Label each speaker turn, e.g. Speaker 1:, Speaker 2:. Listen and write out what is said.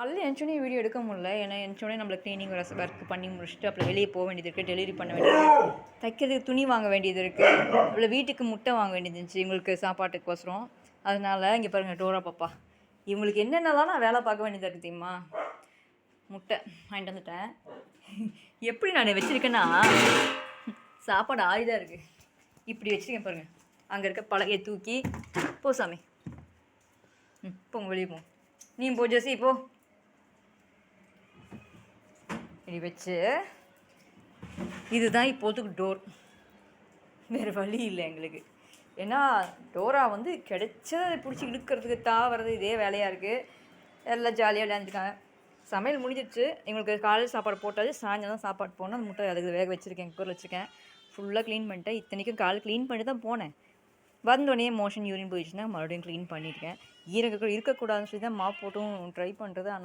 Speaker 1: காலையில் எழுந்தோடனே வீடியோ எடுக்க முடியல. ஏன்னா எழுந்தோடனே நம்மள க்ளீனிங் ஒர்க் பண்ணி முடிச்சுட்டு அப்புறம் வெளியே போக வேண்டியது இருக்குது, டெலிவரி பண்ண வேண்டியது இருக்குது, தைக்கிறதுக்கு துணி வாங்க வேண்டியது இருக்குது, அப்புறம் வீட்டுக்கு முட்டை வாங்க வேண்டியது இருந்துச்சு இவங்களுக்கு சாப்பாட்டுக்கோசரம். அதனால இங்கே பாருங்கள் டோரா பாப்பா, இவங்களுக்கு என்னென்னலாம் நான் வேலை பார்க்க வேண்டியதாக இருக்குது தெரியுமா. முட்டை வாங்கிட்டு வந்துட்டேன். எப்படி நான் வச்சுருக்கேன்னா சாப்பாடு ஆறிதான் இருக்குது. இப்படி வச்சுருக்கேன் பாருங்கள். அங்கே இருக்க பலகையை தூக்கி போ சாமி, போங்க வெளியே போ, நீ போ ஜெசி போ. இப்படி வச்சு இதுதான் இப்போதுக்கு டோர். வேறு வழி இல்லை எங்களுக்கு. ஏன்னா டோரா வந்து கிடைச்சதை பிடிச்சி இழுக்கிறதுக்கு தாவறது இதே வேலையாக இருக்குது. எல்லாம் ஜாலியாக விளையாண்டுருக்காங்க. சமையல் முடிஞ்சிடுச்சு. எங்களுக்கு காலையில் சாப்பாடு போட்டாச்சு, சாயங்காலம் சாப்பாடு போனால் அந்த முட்டை அதுக்கு வேக வச்சுருக்கேன், குக்கரில் வச்சுருக்கேன். ஃபுல்லாக க்ளீன் பண்ணிட்டேன். இத்தனைக்கும் காலை க்ளீன் பண்ணிட்டு தான் போனேன். வந்தோடனே மோஷன் யூரின் போயிடுச்சுன்னா மறுபடியும் க்ளீன் பண்ணியிருக்கேன். இருக்கக்கூடாதுன்னு சொல்லி தான் மாப் போட்டும் ட்ரை பண்ணுறது. ஆனால்